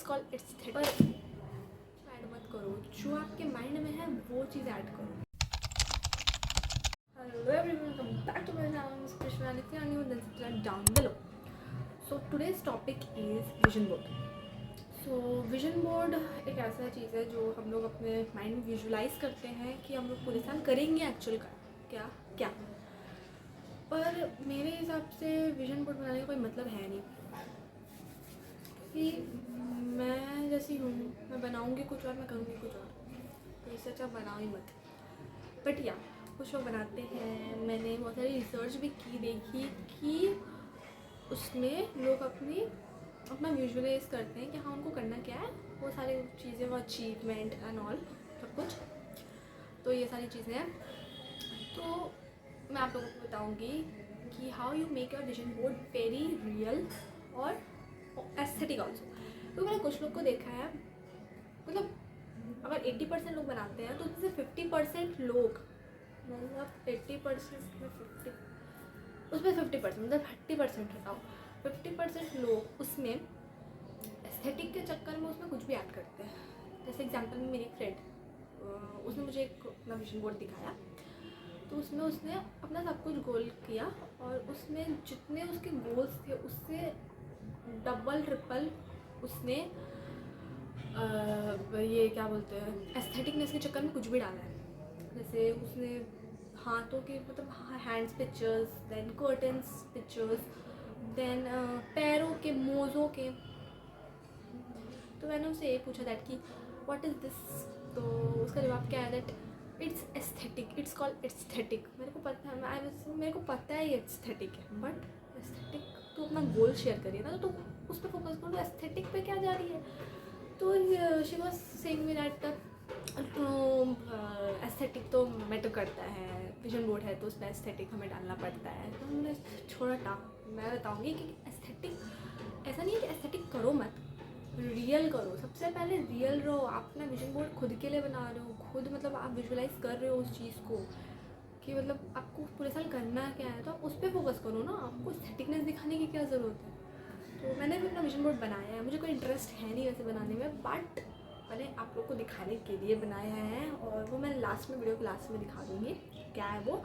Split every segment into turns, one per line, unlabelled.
Called aesthetic. पर add मत करो, जो आपके माइंड में है वो चीज़ ऐड करो। Hello everyone, welcome back to my channel miss Krishna Nityani then subscribe down below. So today's topic is vision board. So vision board एक ऐसा चीज़ है जो हम लोग अपने माइंड में विजुलाइज करते हैं कि हम लोग पूरे साल करेंगे एक्चुअल का क्या क्या। पर मेरे हिसाब से विजन बोर्ड बनाने का कोई मतलब है नहीं, कि मैं जैसी हूँ मैं बनाऊँगी कुछ और, मैं करूँगी कुछ और, तो इससे अच्छा बनाओ ही मत। बट या कुछ लोग बनाते हैं, मैंने बहुत सारी रिसर्च भी की, देखी कि उसमें लोग अपना विजुअलाइज करते हैं कि हाँ उनको करना क्या है, वो सारी चीज़ें, वो अचीवमेंट एंड ऑल सब कुछ। तो ये सारी चीज़ें हैं। तो मैं आप लोगों को बताऊंगी कि how you make your vision board very real और एस्थेटिक ऑल्सो। तो मैंने कुछ लोग को देखा है, मतलब अगर 80% लोग बनाते हैं तो उससे 50% लोग, मतलब 80% में 50, उसमें 50% मतलब 30% हटाओ, 50% लोग उसमें एस्थेटिक के चक्कर में उसमें कुछ भी ऐड करते हैं। जैसे एग्जांपल में मेरी एक फ्रेंड, उसने मुझे एक अपना विजन बोर्ड दिखाया, तो उसमें उसने अपना सब कुछ गोल किया और उसमें जितने उसके गोल्स थे उससे डबल ट्रिपल उसने ये क्या बोलते हैं, एस्थेटिकनेस के चक्कर में कुछ भी डाला है। जैसे उसने हाथों के, मतलब hands pictures, then curtains pictures, then पैरों के, मोज़ों के। तो मैंने उससे ये पूछा दैट कि व्हाट इज़ दिस। तो उसका जवाब क्या है, that it's aesthetic, it's called aesthetic. मेरे को पता है, मेरे को पता है ये एस्थेटिक है, बट एस्थेटिक तो अपना गोल शेयर करिए ना, तो उस पर फोकस करो, एस्थेटिक पे क्या जा रही है। तो she was saying me that aesthetic तो मैटर करता है, विजन बोर्ड है तो उसमें एस्थेटिक हमें डालना पड़ता है। तो हमने छोड़ा था। मैं बताऊँगी कि एस्थेटिक ऐसा नहीं है कि एस्थेटिक करो मत, रियल करो। सबसे पहले रियल रहो। आप अपना विजन बोर्ड खुद के लिए बना रहे हो, खुद मतलब आप विजुलाइज कर रहे हो उस चीज़ को कि मतलब आपको पूरे साल करना क्या है, तो आप उस पर फोकस करो ना, आपको एस्थेटिकनेस दिखाने की क्या ज़रूरत है। तो मैंने भी अपना विजन बोर्ड बनाया है, मुझे कोई इंटरेस्ट है नहीं वैसे बनाने में, बट मैंने आप लोग को दिखाने के लिए बनाया है और वो मैं लास्ट में, वीडियो के लास्ट में दिखा दूँगी क्या है वो,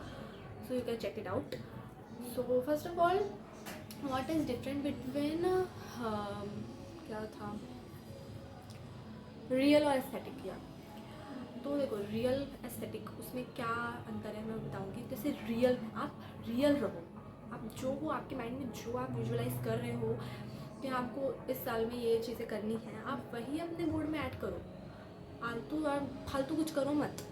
so you can check it out. So first of all, what is different between क्या था, रियल और एस्थेटिक किया। तो देखो, रियल एस्थेटिक उसमें क्या अंतर है मैं बताऊंगी। जैसे रियल, आप रियल रहो, आप जो हो आपके माइंड में, जो आप विजुअलाइज कर रहे हो कि आपको इस साल में ये चीज़ें करनी है, आप वही अपने बोर्ड में ऐड करो। आलतू और फालतू कुछ करो मत।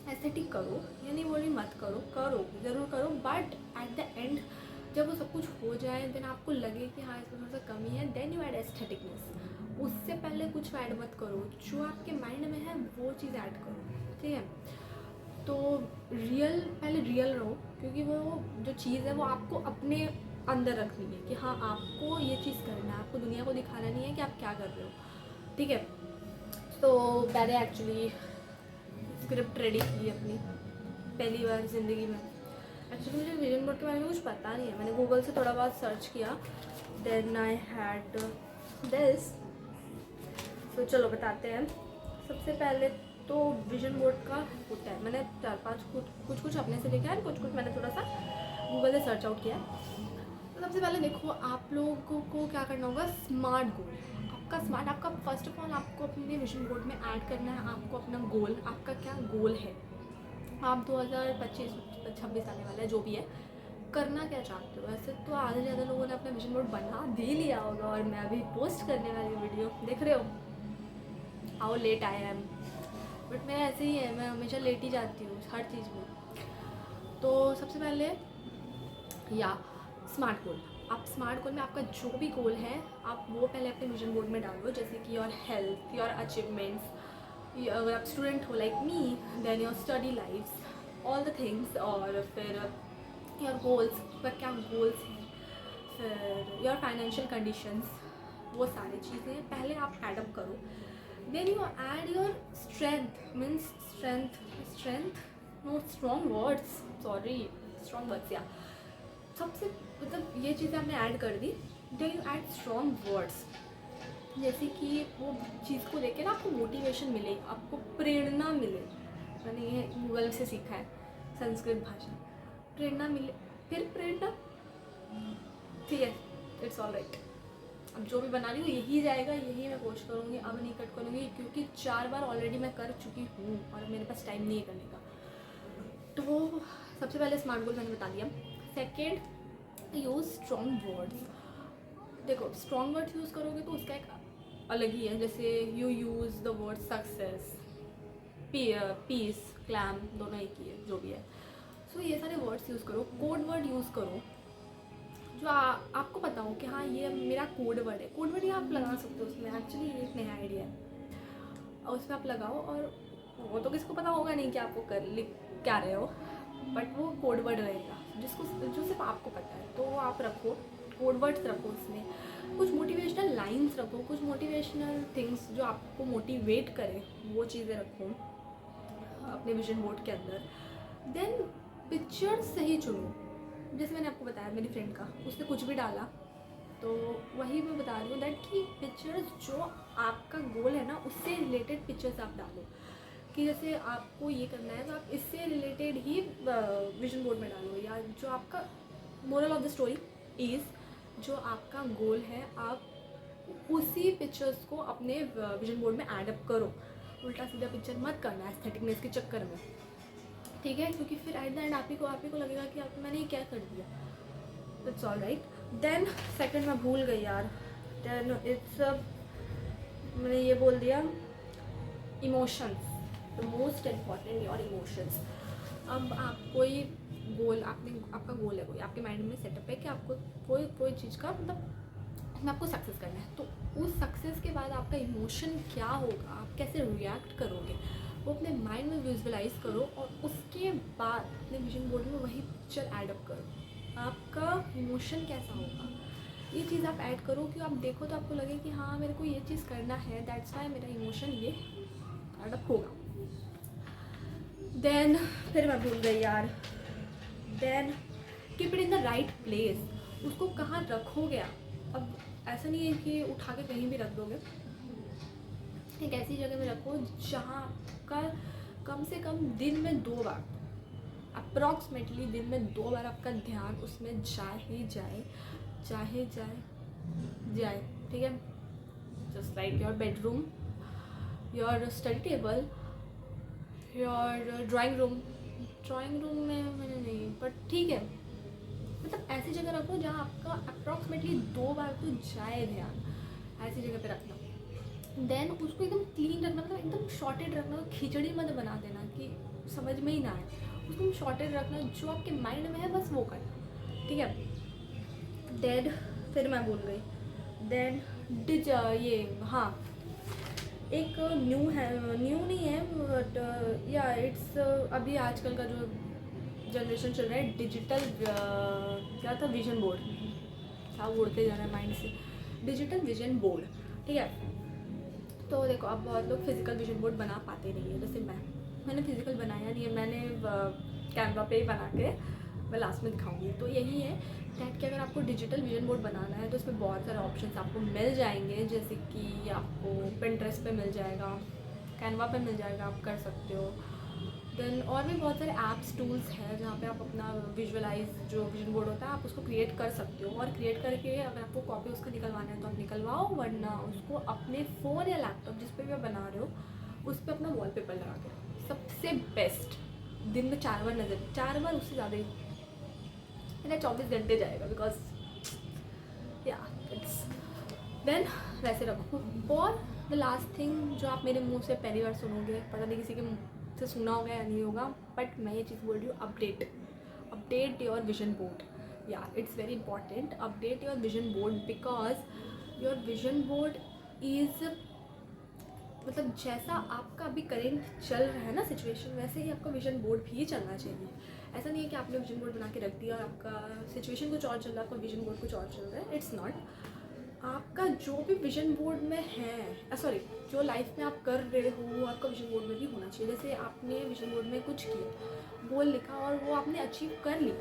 एस्थेटिक करो, ये नहीं बोल रही मत करो, करो ज़रूर करो, बट एट द एंड जब वो सब कुछ हो जाए, देन आपको लगे कि हाँ इसमें थोड़ा सा कमी है, देन यू ऐड एस्थेटिकनेस। उससे पहले कुछ ऐड मत करो, जो आपके माइंड में है वो चीज़ ऐड करो, ठीक है। तो रियल, पहले रियल रहो, क्योंकि वो जो चीज़ है वो आपको अपने अंदर रखनी है कि हाँ आपको ये चीज़ करना है, आपको दुनिया को दिखाना नहीं है कि आप क्या कर रहे हो, ठीक है। तो मैंने एक्चुअली स्क्रिप्ट रेडी की अपनी पहली बार ज़िंदगी में। एक्चुअली मुझे विजन बोर्ड के बारे में कुछ पता नहीं है, मैंने गूगल से थोड़ा बहुत सर्च किया, देन आई हैड दिस। तो चलो बताते हैं। सबसे पहले तो विजन बोर्ड का होता है, मैंने 4-5 कुछ अपने से लिखा है, कुछ मैंने थोड़ा सा गूगल से सर्च आउट किया है। तो सबसे पहले देखो, आप लोगों को क्या करना होगा, स्मार्ट गोल। आपका स्मार्ट, आपका फर्स्ट ऑफ ऑल आपको अपने विजन बोर्ड में ऐड करना है आपको अपना गोल। आपका क्या गोल है, आप 2025-26 आने वाला है, जो भी है, करना क्या चाहते हो। वैसे तो आधे से ज़्यादा लोगों ने अपना विजन बोर्ड बना दे लिया होगा, और मैं अभी पोस्ट करने वाली वीडियो देख रहे हो, how late I am, but मैं ऐसे ही है, मैं हमेशा लेट ही जाती हूँ हर चीज़ में। तो सबसे पहले या स्मार्ट गोल, आप स्मार्ट गोल में आपका जो भी गोल है आप वो पहले अपने विजन बोर्ड में डालो। जैसे कि योर हेल्थ, योर अचीवमेंट्स, अगर आप स्टूडेंट हो like me, then your study life, all the things, और फिर योर गोल्स, पर क्या गोल्स हैं, फिर योर फाइनेंशियल कंडीशंस, वो सारी चीज़ें पहले आप एडअप करो। Then you add your strength, means strength no, strong words, sorry, strong words, या सबसे मतलब ये चीज़ें आपने ऐड कर दी। Then you add strong words, जैसे कि वो चीज़ को लेके ना आपको मोटिवेशन मिले, आपको प्रेरणा मिले। मैंने ये गूगल से सीखा है, संस्कृत भाषा। प्रेरणा मिले, फिर प्रेरणा, ठीक है, इट्स ऑल राइट। अब जो भी बना रही हूँ यही जाएगा, यही मैं पोस्ट करूँगी, अब नहीं कट करूँगी, क्योंकि 4 बार ऑलरेडी मैं कर चुकी हूँ और मेरे पास टाइम नहीं है करने का। तो सबसे पहले स्मार्ट गोल मैंने बता दिया। Second, use strong words. देखो स्ट्रॉन्ग वर्ड्स यूज़ करोगे तो उसका एक अलग ही है। जैसे you use the word success, peace, calm, दोनों एक ही है, जो भी है। सो ये सारे वर्ड्स यूज़ करो। कोड वर्ड यूज़ करो जो आपको पता हो कि हाँ ये मेरा कोड वर्ड है। कोड वर्ड ही आप लगा सकते हो उसमें, एक्चुअली एक नया आइडिया है और उसमें आप लगाओ। और वो तो किसको पता होगा नहीं कि आप वो कर लिख क्या रहे हो, बट वो कोड वर्ड रहेगा जिसको, जो सिर्फ आपको पता है, तो वो आप रखो। कोड वर्ड्स रखो उसमें, कुछ मोटिवेशनल लाइंस रखो, कुछ मोटिवेशनल थिंग्स जो आपको मोटिवेट करे, वो चीज़ें रखो अपने विजन बोर्ड के अंदर। देन पिक्चर सही चुनो। जैसे मैंने आपको बताया मेरी फ्रेंड का, उसने कुछ भी डाला, तो वही मैं बता रही हूँ दैट कि पिक्चर्स जो आपका गोल है ना उससे रिलेटेड पिक्चर्स आप डालो। कि जैसे आपको ये करना है तो आप इससे रिलेटेड ही विजन बोर्ड में डालो, या जो आपका moral of the story is जो आपका गोल है आप उसी पिक्चर्स को अपने विजन बोर्ड में एडअप करो। उल्टा सीधा पिक्चर मत करना एस्थेटिकनेस के चक्कर में, ठीक है, क्योंकि फिर एट द एंड आप ही को लगेगा कि आप मैंने ये क्या कर दिया। It's all right. Then second मैं भूल गई यार। देन इट्स मैंने ये बोल दिया, emotions, the most important your emotions. अब आप कोई गोल, आपका गोल है, कोई आपके माइंड में सेटअप है कि आपको कोई चीज़ का मतलब आपको सक्सेस करना है, तो उस सक्सेस के बाद आपका इमोशन क्या होगा, आप कैसे रिएक्ट करोगे, वो अपने माइंड में विजुअलाइज करो और उसके बाद अपने विजन बोर्ड में वही पिक्चर एडअप करो। आपका इमोशन कैसा होगा, ये चीज़ आप ऐड करो कि आप देखो तो आपको लगे कि हाँ मेरे को ये चीज़ करना है, दैट्स वाई मेरा इमोशन ये एडअप होगा। देन फिर मैं भूल गई यार। Then keep it in the right place. उसको कहाँ रखोगे आप। अब ऐसा नहीं है कि उठा के कहीं भी रख दोगे, एक ऐसी जगह में रखो जहाँ आपका कम से कम दिन में 2 बार, अप्रॉक्सीमेटली दिन में 2 बार आपका ध्यान उसमें जाए ही जाए, चाहे जाए, ठीक है। Just like your bedroom, your study table, your drawing room में मैंने नहीं, बट ठीक है, मतलब ऐसी जगह रखो जहाँ आपका अप्रॉक्सीमेटली 2 बार तो जाए ध्यान, ऐसी जगह पे रखना। देन उसको एकदम क्लीन रखना, मतलब एकदम शॉर्टेड रखना, खिचड़ी मत बना देना कि समझ में ही ना आए, उसको शॉर्टेड रखना, जो आपके माइंड में है बस वो करना, ठीक है। देन फिर मैं भूल गई। देन ये हाँ, एक न्यू नहीं है बट या इट्स अभी आजकल का जो जनरेशन चल रहा है, डिजिटल क्या था, विजन बोर्ड, क्या उड़ते जा रहा है माइंड से, डिजिटल विजन बोर्ड, ठीक है। तो देखो अब बहुत लोग फिजिकल विजन बोर्ड बना पाते नहीं है, जैसे मैंने फिजिकल बनाया नहीं है, मैंने कैनवा पे ही बना के मैं लास्ट में दिखाऊंगी। तो यही है दैट कि अगर आपको डिजिटल विजन बोर्ड बनाना है तो इसमें बहुत सारे ऑप्शंस आपको मिल जाएंगे, जैसे कि आपको पिंटरेस्ट पे मिल जाएगा, कैनवा पे मिल जाएगा, आप कर सकते हो। देन और भी बहुत सारे ऐप्स टूल्स हैं जहाँ पे आप अपना विजुअलाइज जो विजन बोर्ड होता है आप उसको क्रिएट कर सकते हो, और क्रिएट करके अगर आपको कॉपी उसका निकलवाना है तो आप निकलवाओ, वरना उसको अपने फ़ोन या लैपटॉप जिस पे भी आप बना रहे हो उस पर अपना वॉलपेपर लगा के, सबसे बेस्ट। दिन में 4 बार नज़र, 4 बार, उससे ज़्यादा ही मेरा 24 घंटे जाएगा, बिकॉज या इट्स देन वैसे रखो। और द लास्ट थिंग जो आप मेरे मुंह से पहली बार सुनोगे, पता नहीं किसी के मुंह से सुना होगा या नहीं होगा, बट मैं ये चीज़ बोल रही हूँ, अपडेट योर विजन बोर्ड। या it's very important, update your vision board, because your vision board is, मतलब जैसा आपका अभी करेंट चल रहा है ना सिचुएशन, वैसे ही आपका विजन बोर्ड भी चलना चाहिए। ऐसा नहीं है कि आपने विजन बोर्ड बना के रख दिया और आपका सिचुएशन कुछ और चल रहा है, आपका विजन बोर्ड कुछ और चल रहा है, इट्स नॉट। आपका जो भी विजन बोर्ड में है, सॉरी, जो लाइफ में आप कर रहे हो वो आपका विजन बोर्ड में भी होना चाहिए। जैसे आपने विजन बोर्ड में कुछ किया, गोल लिखा और वो आपने अचीव कर लिया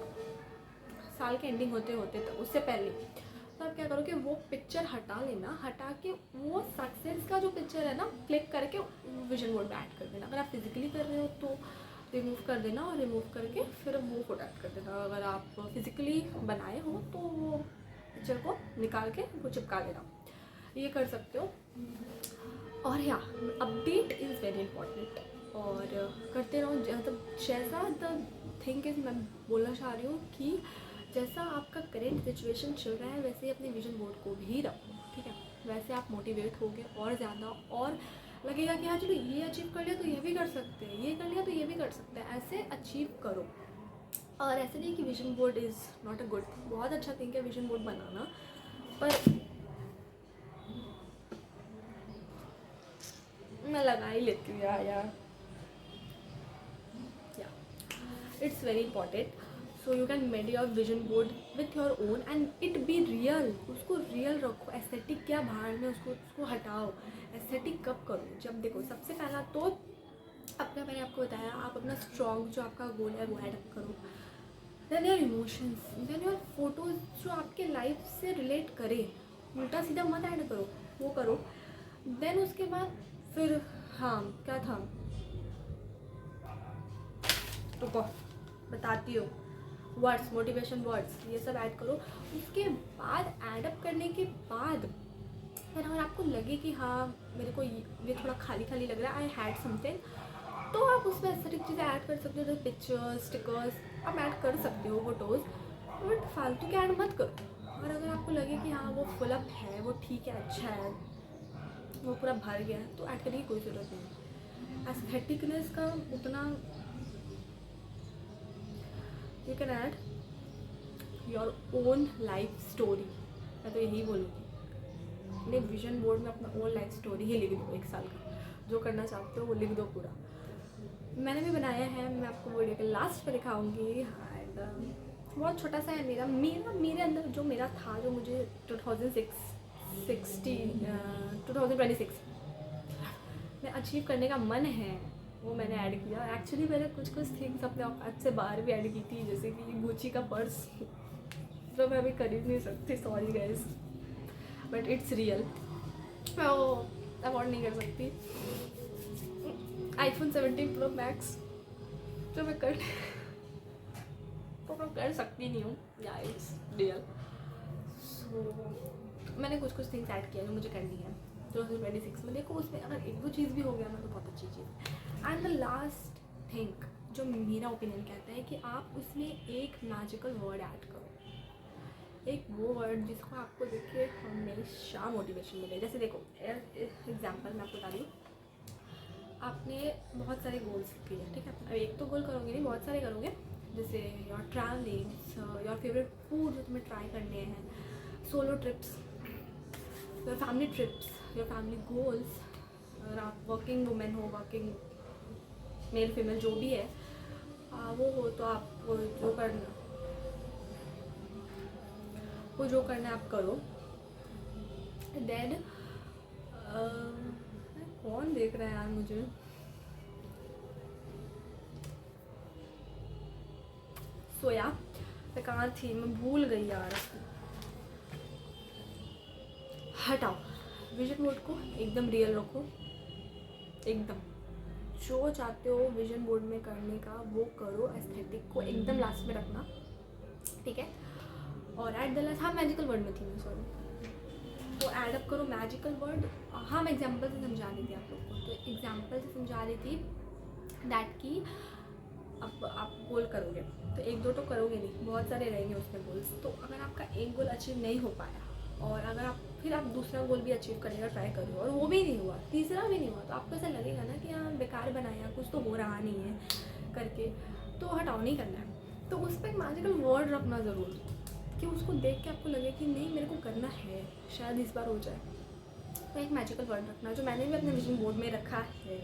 साल के एंडिंग होते होते तक, उससे पहले, तो आप क्या करो कि वो पिक्चर हटा लेना, हटा के वो सक्सेस का जो पिक्चर है ना क्लिक करके विजन बोर्ड में ऐड कर देना। अगर आप फिजिकली कर रहे हो तो रिमूव कर देना, और रिमूव करके फिर वो फोटो ऐड कर देना। अगर आप फिजिकली बनाए हो तो वो पिक्चर को निकाल के वो चिपका देना, ये कर सकते हो। और या अपडेट इज़ वेरी इंपॉर्टेंट, और करते रहो। मतलब जैसा द थिंक इज़, मैं बोलना चाह रही हूँ कि जैसा आपका करेंट सिचुएशन चल रहा है वैसे ही अपने विजन बोर्ड को भी रखो, ठीक है। वैसे आप मोटिवेट होगे और ज़्यादा, और लगेगा कि हाँ चलो ये अचीव कर लिया तो ये भी कर सकते हैं, ये कर लिया तो ये भी कर सकते हैं, ऐसे अचीव करो। और ऐसे नहीं कि vision board is not a good, बहुत अच्छा थिंक है विजन बोर्ड बनाना, पर मैं लगा ही लेती हूँ यार it's very important. So you can made your vision board with your own and it be real. उसको रियल रखो, एस्थेटिक क्या बाहर में, उसको हटाओ। एस्थेटिक कब करो, जब देखो सबसे पहला तो अपना, मैंने आपको बताया, आप अपना स्ट्रॉन्ग जो आपका गोल है वो एडअप करो। Then your emotions, then your photos जो आपके लाइफ से रिलेट करे, उल्टा सीधा मत ऐड करो, वो करो। देन उसके बाद फिर हाँ क्या था, रुको बताती हूँ, वर्ड्स, मोटिवेशन वर्ड्स, ये सब ऐड करो। उसके बाद एडअप करने के बाद फिर अगर आपको लगे कि हाँ मेरे को ये थोड़ा खाली खाली लग रहा है, आई हैड समथिंग, तो आप उसमें एस्थेटिक चीज़ें ऐड कर सकते हो, जैसे पिक्चर्स, स्टिकर्स आप ऐड कर सकते हो, फोटोज़, बट फालतू के ऐड मत करो। और अगर आपको लगे कि हाँ वो फुल अप है, वो ठीक है, अच्छा है, वो पूरा भर गया है, तो ऐड करने की कोई ज़रूरत नहीं। एस्थेटिकनेस का उतना, you can add your own life story, मैं तो यही बोलूँगी। अपने विजन बोर्ड में अपना ओन लाइफ स्टोरी ही लिख दो, 1 साल का जो करना चाहते हो वो लिख दो पूरा। मैंने भी बनाया है, मैं आपको वीडियो के लास्ट पे दिखाऊंगी। एंड बहुत छोटा सा है मेरे अंदर जो मेरा था, जो मुझे 2026 में अचीव करने का मन है, वो मैंने ऐड किया। एक्चुअली मैंने कुछ थिंग्स अपने औकात से बाहर भी ऐड की थी, जैसे कि गुची का पर्स जो मैं अभी खरीद नहीं सकती, sorry guys, but it's real. मैं वो अफोर्ड नहीं कर सकती। iPhone 17 Pro Max जो मैं कर सकती नहीं हूँ, या इट्स रियल। सो मैंने कुछ थिंग्स ऐड किया जो मुझे करनी है 2026 में। देखो उसमें अगर 1-2 चीज़ भी हो गया ना तो बहुत अच्छी चीज़ है। एंड द लास्ट थिंग जो मेरा ओपिनियन कहता है कि आप उसमें एक मैजिकल वर्ड ऐड करो, एक वो वर्ड जिसको आपको देख के हमेशा मोटिवेशन मिले। जैसे देखो एग्जाम्पल मैं आपको बता रही हूँ, आपने बहुत सारे गोल्स किए, ठीक है। अब एक तो गोल करोगे नहीं, बहुत सारे करोगे, जैसे your travellings, your favourite food जो तुम्हें ट्राई करने हैं, solo trips, your family trips, your family goals. अगर आप वर्किंग वुमेन हो, वर्किंग मेल फीमेल जो भी है वो हो, तो आप वो जो करना है आप करो। देन कौन देख रहा है यार मुझे, सोया मैं कहाँ थी, मैं भूल गई यार। हटाओ, विजन बोर्ड को एकदम रियल रखो, एकदम जो चाहते हो विजन बोर्ड में करने का वो करो। एस्थेटिक को एकदम लास्ट में रखना, ठीक है। और एट द लास्ट, हाँ मैजिकल वर्ड में थी मैं, सॉरी, तो एडअप करो मैजिकल वर्ड। हाँ मैं एग्जाम्पल से समझा रही थी आप लोग को, तो एग्जाम्पल से समझा रही थी दैट कि अब आप गोल करोगे तो 1-2 तो करोगे नहीं, बहुत सारे रहेंगे उसमें गोल्स। तो अगर आपका एक गोल अचीव नहीं हो पाया, और अगर आप फिर आप दूसरा गोल भी अचीव करने का ट्राई करो और वो भी नहीं हुआ, तीसरा भी नहीं हुआ, तो आपको ऐसा लगेगा ना कि हाँ बेकार बनाया, कुछ तो हो रहा नहीं है करके, तो हटाओ, नहीं करना है। तो उस पर एक मैजिकल वर्ड रखना ज़रूर, कि उसको देख के आपको लगे कि नहीं मेरे को करना है, शायद इस बार हो जाए। तो एक मैजिकल वर्ड रखना, जो मैंने भी अपने विजन बोर्ड में रखा है।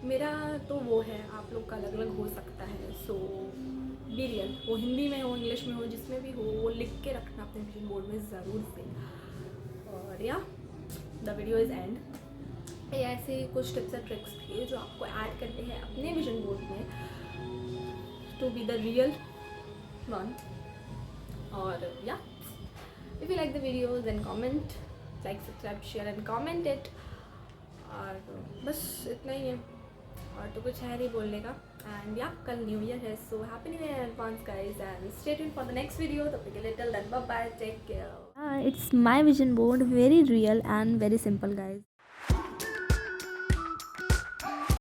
मेरा तो वो है, आप लोग का अलग अलग हो सकता है। सो बी रियल, वो हिंदी में हो, इंग्लिश में हो, जिसमें भी हो, वो लिख के रखना अपने विजन बोर्ड में ज़रूर से। और या द वीडियो इज़ एंड। ये ऐसे कुछ टिप्स एंड ट्रिक्स थे जो आपको ऐड करते हैं अपने विजन बोर्ड में to be the real one. और या if you like the video then comment, like subscribe share and comment it. और बस इतना ही है, और तो कुछ है नहीं बोलने का। एंड या कल न्यू ईयर है, so happy new year advance guys, and stay tuned for the next video. तब तक के लिए till then bye bye, take care. It's my vision board, very real and very simple guys.